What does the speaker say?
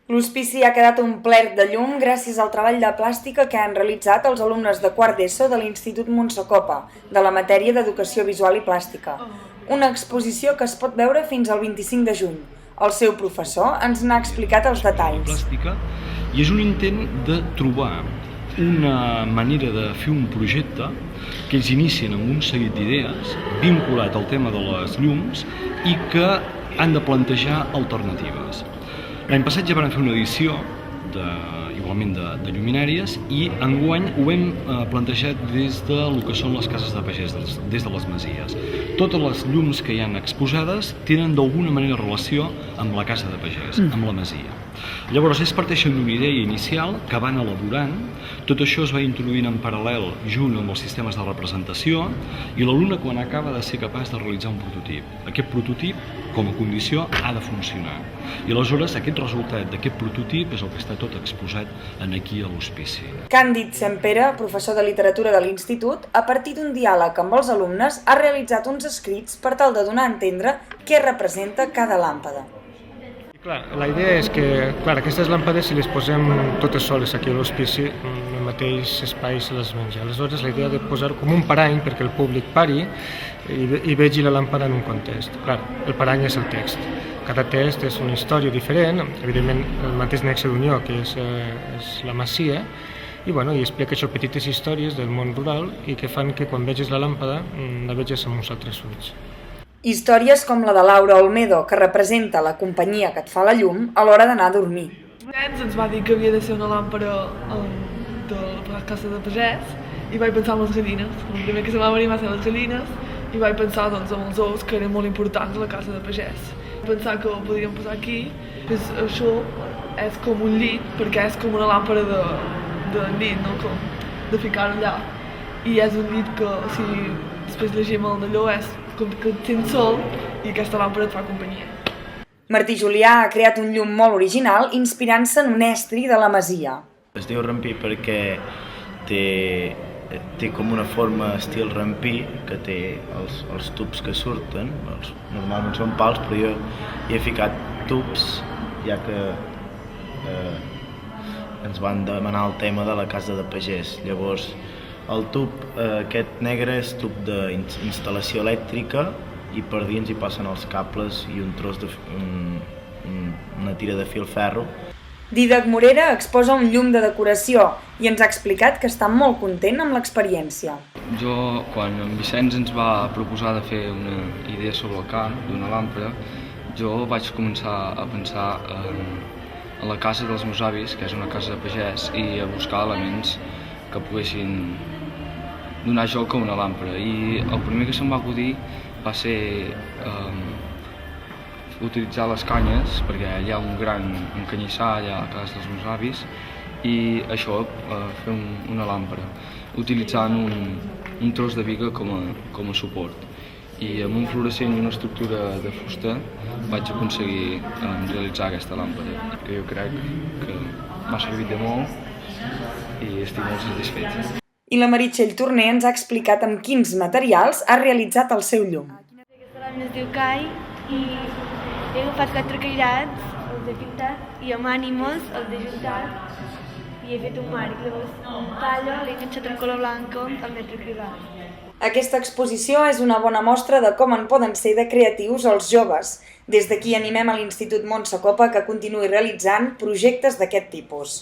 L'hospici ha quedat omplert de llum gràcies al treball de plàstica que han realitzat els alumnes de quart d'ESO de l'Institut Montsecopa, de la matèria d'Educació Visual i Plàstica. Una exposició que es pot veure fins al 25 de juny. El seu professor ens n'ha explicat els detalls. I és un intent de trobar una manera de fer un projecte que ells inicien amb un seguit d'idees vinculat al tema de les llums i que han de plantejar alternatives. L'any passat ja vam fer una edició igualment de lluminàries i enguany ho hem plantejat des del que són les cases de pagès, des de les masies. Totes les llums que hi han exposades tenen d'alguna manera relació amb la casa de pagès, amb la masia. Llavors ells parteixen d'una idea inicial que van elaborant, tot això es va introduint en paral·lel junt amb els sistemes de representació i l'alumne quan acaba de ser capaç de realitzar un prototip. Aquest prototip, com a condició, ha de funcionar. I aleshores aquest resultat d'aquest prototip és el que està tot exposat aquí a l'hospici. Càndid Sempere, professor de literatura de l'Institut, a partir d'un diàleg amb els alumnes, ha realitzat uns escrits per tal de donar a entendre què representa cada làmpada. La idea és que aquestes làmpades, si les posem totes soles aquí a l'hospici, en el mateix espai se les menja. Aleshores, la idea de posar com un parany perquè el públic pari i vegi la làmpada en un context. El parany és el text. Cada text és una història diferent, evidentment el mateix nexe d'unió, que és la masia, i explica això, petites històries del món rural i que fan que quan vegis la làmpada la vegis amb uns altres ulls. Històries com la de Laura Olmedo, que representa la companyia que et fa la llum a l'hora d'anar a dormir. Ens va dir que havia de ser una làmpara de la casa de pagès i vaig pensar en les gallines. El primer que se m'ha venir va ser les gallines i vaig pensar en els ous, que eren molt importants a la casa de pagès. Pensar que ho podríem posar aquí, això és com un llit, perquè és com una làmpara de nit, no? Com de ficar allà. I és un llit que, si després llegim el d'allò, és com que tens sol i aquesta làmpara et fa companyia. Martí Julià ha creat un llum molt original inspirant-se en un estri de la masia. Es diu rampí perquè té com una forma estil rampí, que té els tubs que surten, normalment són pals, però jo hi he ficat tubs, ja que ens van demanar el tema de la casa de pagès. Llavors, el tub aquest negre és tub d'instal·lació elèctrica i per dins hi passen els cables i un tros una tira de fil ferro. Dídac Morera exposa un llum de decoració i ens ha explicat que està molt content amb l'experiència. Quan en Vicenç ens va proposar de fer una idea sobre el camp d'una làmpara, jo vaig començar a pensar en la casa dels meus avis, que és una casa de pagès, i a buscar elements que poguessin donar joc a una làmpara. I el primer que se'm va acudir va ser utilitzar les canyes, perquè hi ha un gran canyissar allà a casa dels meus avis, i això, fer una làmpara, utilitzant un tros de biga com a suport. I amb un fluorescent i una estructura de fusta vaig aconseguir realitzar aquesta làmpara, que jo crec que m'ha servit de molt i estic molt satisfet. I la Meritxell Torner ens ha explicat amb quins materials ha realitzat el seu llum. Aquesta làmina es diu Kai i he agafat 4 cairats, els he pintat i amb ànimes els he juntat i he fet un marc. Llavors tallo, l'he enganxat en color blanc amb metrocrilat. Aquesta exposició és una bona mostra de com en poden ser de creatius els joves. Des d'aquí animem a l'Institut Montsecopa que continuï realitzant projectes d'aquest tipus.